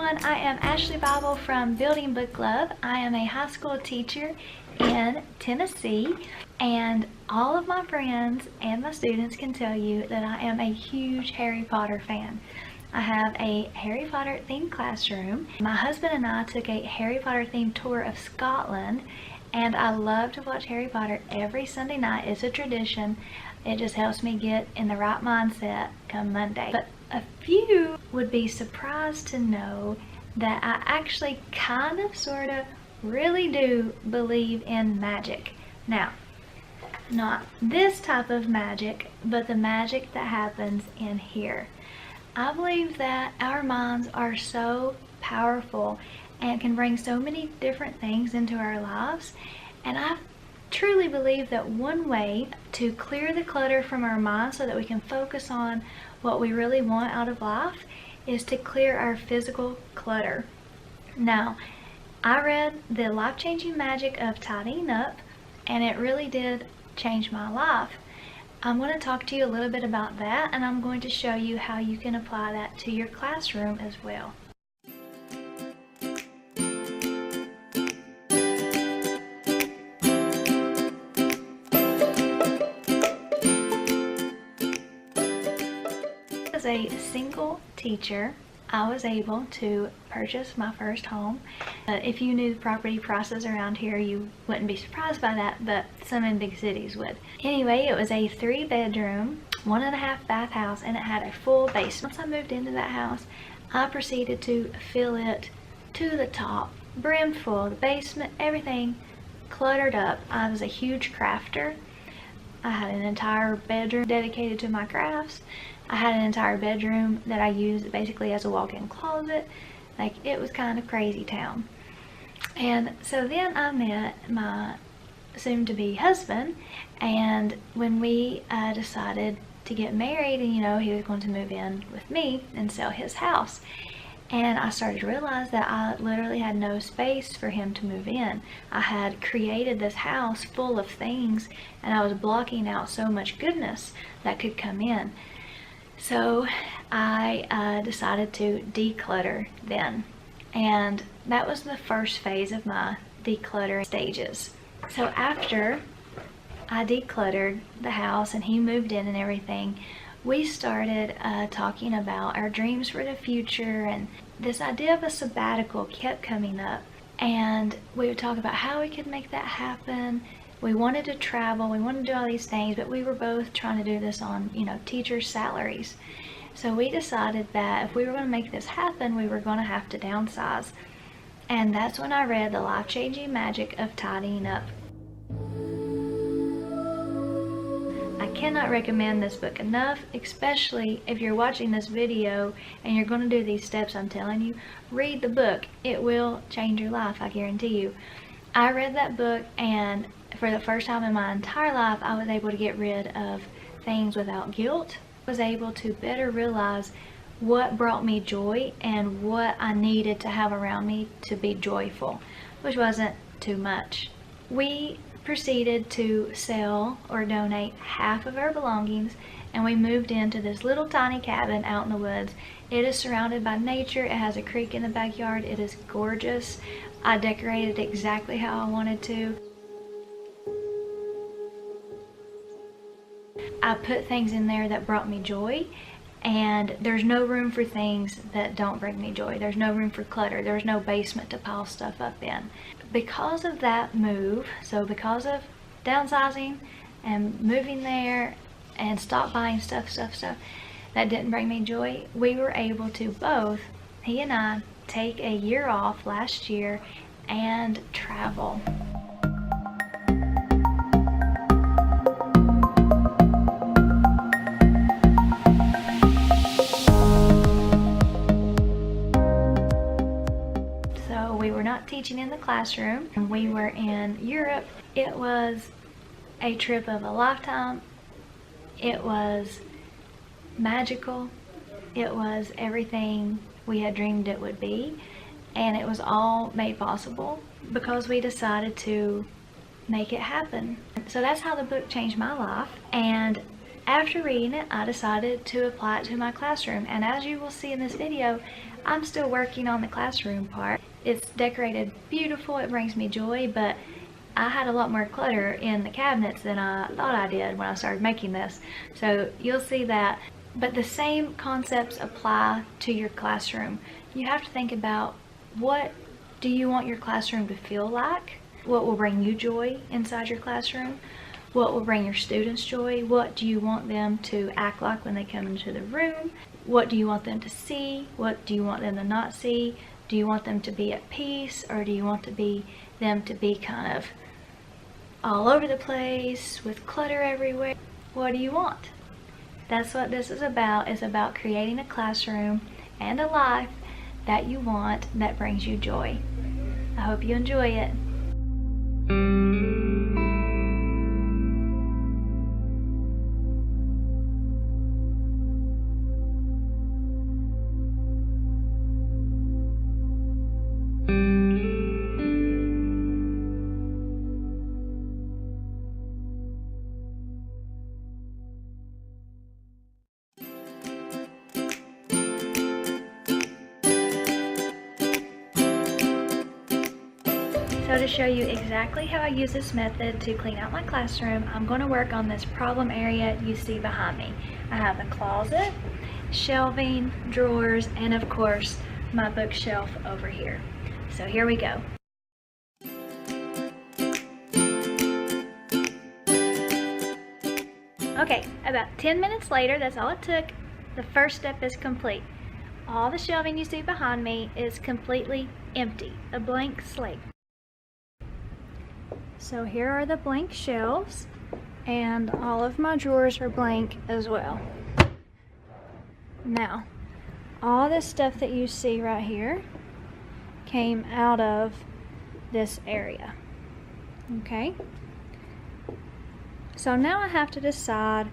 everyone, I am Ashley Bible from Building Book Club. I am a high school teacher in Tennessee, and all of my friends and my students can tell you that I am a huge Harry Potter fan. I have a Harry Potter themed classroom. My husband and I took a Harry Potter themed tour of Scotland, and I love to watch Harry Potter every Sunday night. It's a tradition. It just helps me get in the right mindset come Monday. But a few would be surprised to know that I actually kind of, sort of, really do believe in magic. Now, not this type of magic, but the magic that happens in here. I believe that our minds are so powerful and can bring so many different things into our lives, and I truly believe that one way to clear the clutter from our minds so that we can focus on what we really want out of life is to clear our physical clutter. Now, I read The Life-Changing Magic of Tidying Up, and it really did change my life. I'm going to talk to you a little bit about that, and I'm going to show you how you can apply that to your classroom as well. As a single teacher, I was able to purchase my first home. If you knew the property prices around here, you wouldn't be surprised by that, but some in big cities would. Anyway, it was a 3-bedroom, 1.5 bath house, and it had a full basement. Once I moved into that house, I proceeded to fill it to the top, brim full, the basement, everything cluttered up. I was a huge crafter. I had an entire bedroom dedicated to my crafts. I had an entire bedroom that I used basically as a walk-in closet. Like, it was kind of crazy town. And so then I met my soon-to-be husband, and when we decided to get married, and he was going to move in with me and sell his house, and I started to realize that I literally had no space for him to move in. I had created this house full of things, and I was blocking out so much goodness that could come in. So I decided to declutter then, and that was the first phase of my decluttering stages. So after I decluttered the house and he moved in and everything, we started talking about our dreams for the future, and this idea of a sabbatical kept coming up, and we would talk about how we could make that happen. We wanted to travel, we wanted to do all these things, but we were both trying to do this on, teachers' salaries. So we decided that if we were going to make this happen, we were going to have to downsize. And that's when I read The Life-Changing Magic of Tidying Up. I cannot recommend this book enough, especially if you're watching this video and you're going to do these steps I'm telling you. Read the book. It will change your life, I guarantee you. I read that book, and for the first time in my entire life, I was able to get rid of things without guilt. I was able to better realize what brought me joy and what I needed to have around me to be joyful, which wasn't too much. We proceeded to sell or donate half of our belongings, and we moved into this little tiny cabin out in the woods. It is surrounded by nature. It has a creek in the backyard. It is gorgeous. I decorated exactly how I wanted to. I put things in there that brought me joy, and there's no room for things that don't bring me joy. There's no room for clutter. There's no basement to pile stuff up in. Because of that move, so because of downsizing and moving there and stop buying stuff that didn't bring me joy, we were able to both, he and I, take a year off last year and travel. We were not teaching in the classroom, and we were in Europe. It was a trip of a lifetime. It was magical. It was everything we had dreamed it would be, and it was all made possible because we decided to make it happen. So that's how the book changed my life, and After reading it, I decided to apply it to my classroom, and as you will see in this video, I'm still working on the classroom part. It's decorated beautiful, it brings me joy, but I had a lot more clutter in the cabinets than I thought I did when I started making this. So you'll see that. But the same concepts apply to your classroom. You have to think about, what do you want your classroom to feel like? What will bring you joy inside your classroom? What will bring your students joy? What do you want them to act like when they come into the room? What do you want them to see? What do you want them to not see? Do you want them to be at peace, or do you want them to be kind of all over the place with clutter everywhere? What do you want? That's what this is about. It's about creating a classroom and a life that you want, that brings you joy. I hope you enjoy it. So to show you exactly how I use this method to clean out my classroom, I'm going to work on this problem area you see behind me. I have a closet, shelving, drawers, and of course my bookshelf over here. So here we go. Okay, about 10 minutes later, that's all it took. The first step is complete. All the shelving you see behind me is completely empty, a blank slate. So here are the blank shelves, and all of my drawers are blank as well. Now, all this stuff that you see right here came out of this area. Okay? So now I have to decide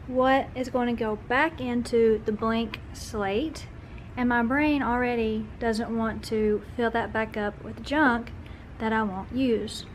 what is going to go back into the blank slate, and my brain already doesn't want to fill that back up with junk that I won't use.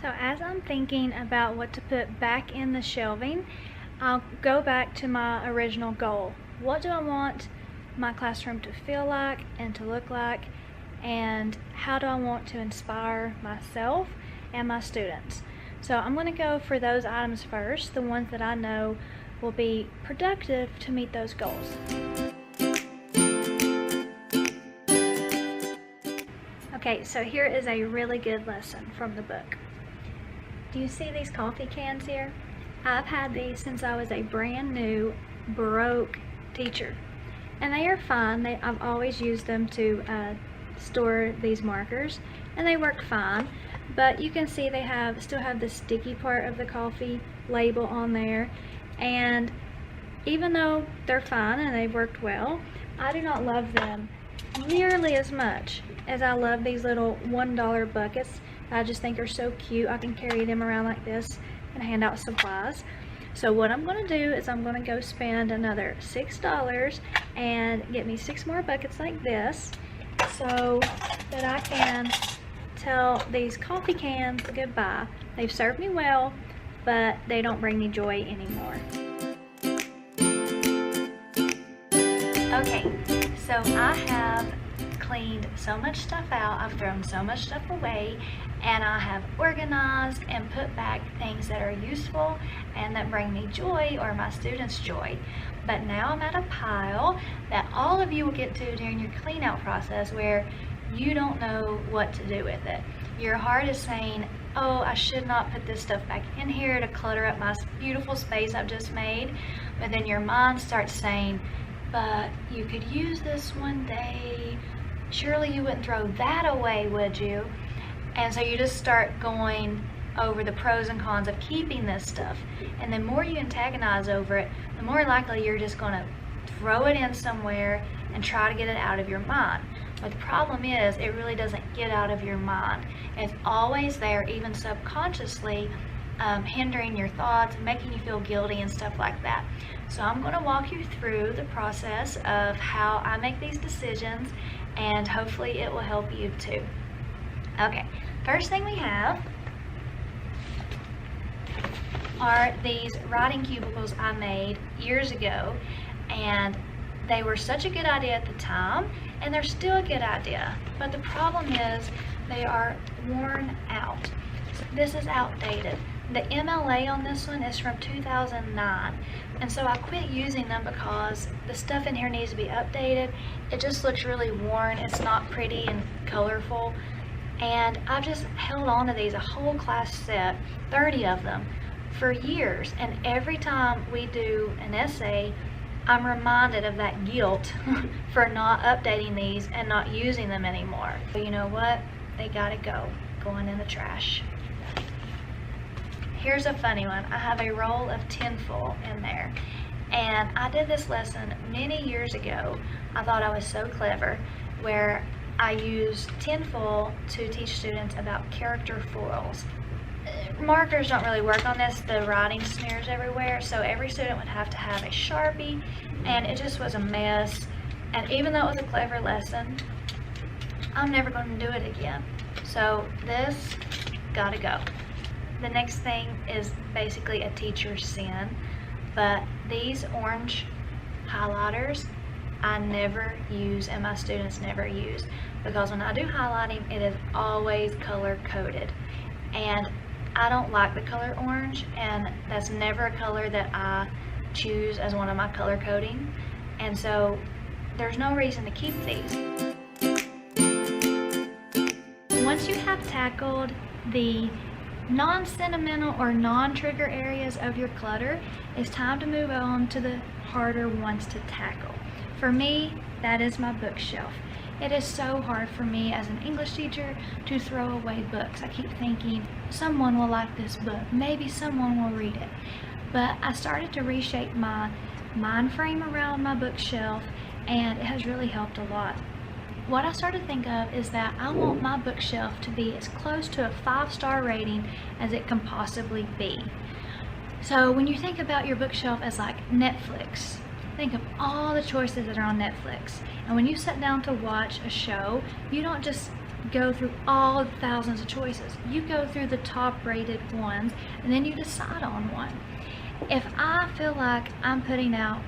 So as I'm thinking about what to put back in the shelving, I'll go back to my original goal. What do I want my classroom to feel like and to look like, and how do I want to inspire myself and my students? So I'm going to go for those items first, the ones that I know will be productive to meet those goals. Okay, so here is a really good lesson from the book. Do you see these coffee cans here? I've had these since I was a brand new, broke teacher. And they are fine. I've always used them to store these markers, and they work fine. But you can see they still have the sticky part of the coffee label on there. And even though they're fine and they've worked well, I do not love them nearly as much as I love these little $1 buckets. I just think are so cute. I can carry them around like this and hand out supplies. So what I'm going to do is I'm going to go spend another $6 and get me 6 more buckets like this, so that I can tell these coffee cans goodbye. They've served me well, but they don't bring me joy anymore. Okay, so I have cleaned so much stuff out, I've thrown so much stuff away, and I have organized and put back things that are useful and that bring me joy or my students joy. But now I'm at a pile that all of you will get to during your clean out process, where you don't know what to do with it. Your heart is saying, oh, I should not put this stuff back in here to clutter up my beautiful space I've just made. But then your mind starts saying, but you could use this one day. Surely you wouldn't throw that away, would you? And so you just start going over the pros and cons of keeping this stuff. And the more you antagonize over it, the more likely you're just going to throw it in somewhere and try to get it out of your mind. But the problem is, it really doesn't get out of your mind. It's always there, even subconsciously, hindering your thoughts, making you feel guilty and stuff like that. So I'm going to walk you through the process of how I make these decisions, and hopefully it will help you too. Okay, first thing we have are these writing cubicles I made years ago, and they were such a good idea at the time, and they're still a good idea, but the problem is they are worn out. So this is outdated. The MLA on this one is from 2009, and so I quit using them because the stuff in here needs to be updated. It just looks really worn. It's not pretty and colorful, and I've just held on to these, a whole class set, 30 of them, for years, and every time we do an essay, I'm reminded of that guilt for not updating these and not using them anymore. But you know what? They gotta go, going in the trash. Here's a funny one. I have a roll of tinfoil in there, and I did this lesson many years ago. I thought I was so clever, where I used tinfoil to teach students about character foils. Markers don't really work on this. The writing smears everywhere, so every student would have to have a Sharpie, and it just was a mess. And even though it was a clever lesson, I'm never going to do it again. So this gotta go. The next thing is basically a teacher's sin, but these orange highlighters I never use, and my students never use, because when I do highlighting, it is always color coded, and I don't like the color orange, and that's never a color that I choose as one of my color coding, and so there's no reason to keep these. Once you have tackled the non-sentimental or non-trigger areas of your clutter, it's time to move on to the harder ones to tackle. For me, that is my bookshelf. It is so hard for me as an English teacher to throw away books. I keep thinking, someone will like this book, maybe someone will read it. But I started to reshape my mind frame around my bookshelf, and it has really helped a lot. What I started to think of is that I want my bookshelf to be as close to a 5-star rating as it can possibly be. So when you think about your bookshelf as like Netflix, think of all the choices that are on Netflix. And when you sit down to watch a show, you don't just go through all the thousands of choices. You go through the top rated ones, and then you decide on one. If I feel like I'm putting out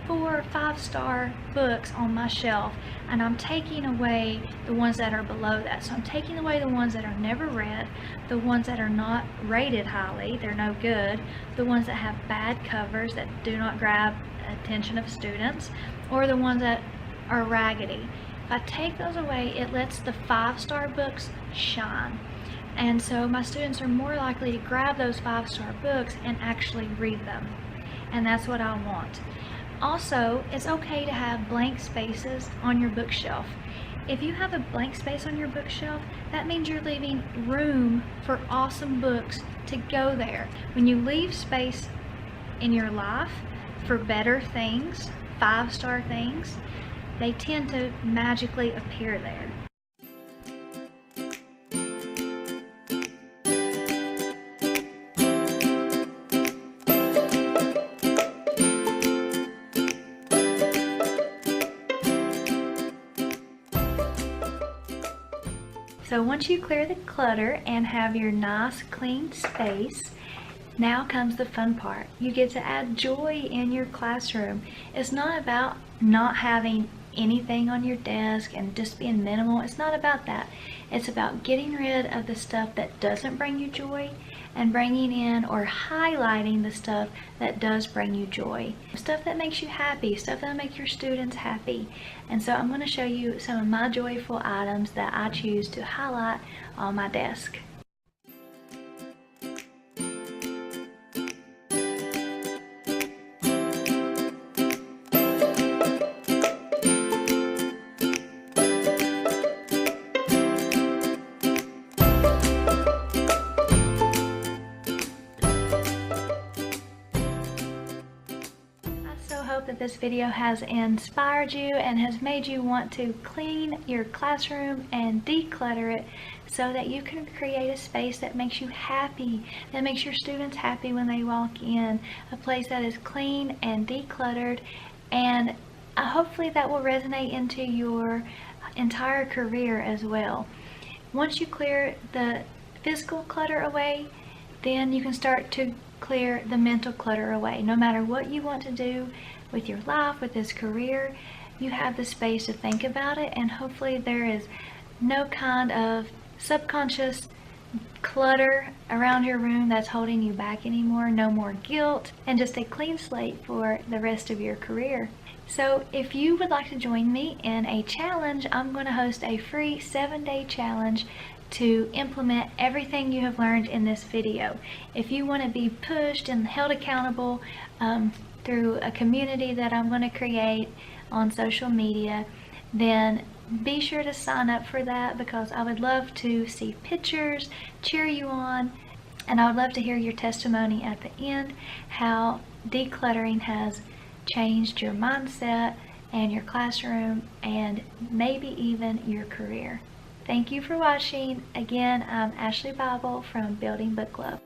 4 or 5-star books on my shelf, and I'm taking away the ones that are below that, so I'm taking away the ones that are never read, the ones that are not rated highly, they're no good, the ones that have bad covers that do not grab attention of students, or the ones that are raggedy. If I take those away, it lets the 5-star books shine, and so my students are more likely to grab those 5-star books and actually read them, and that's what I want. Also, it's okay to have blank spaces on your bookshelf. If you have a blank space on your bookshelf, that means you're leaving room for awesome books to go there. When you leave space in your life for better things, 5-star things, they tend to magically appear there. So once you clear the clutter and have your nice clean space, now comes the fun part. You get to add joy in your classroom. It's not about not having anything on your desk and just being minimal. It's not about that. It's about getting rid of the stuff that doesn't bring you joy and bringing in or highlighting the stuff that does bring you joy. Stuff that makes you happy, stuff that makes your students happy. And so I'm going to show you some of my joyful items that I choose to highlight on my desk. That this video has inspired you and has made you want to clean your classroom and declutter it so that you can create a space that makes you happy, that makes your students happy when they walk in, a place that is clean and decluttered, and hopefully that will resonate into your entire career as well. Once you clear the physical clutter away, then you can start to clear the mental clutter away. No matter what you want to do with your life, with this career, you have the space to think about it, and hopefully there is no kind of subconscious clutter around your room that's holding you back anymore. No more guilt, and just a clean slate for the rest of your career. So if you would like to join me in a challenge, I'm going to host a free 7-day challenge to implement everything you have learned in this video. If you want to be pushed and held accountable through a community that I'm going to create on social media, then be sure to sign up for that, because I would love to see pictures, cheer you on, and I would love to hear your testimony at the end, how decluttering has changed your mindset and your classroom and maybe even your career. Thank you for watching. Again, I'm Ashley Bible from Building Book Club.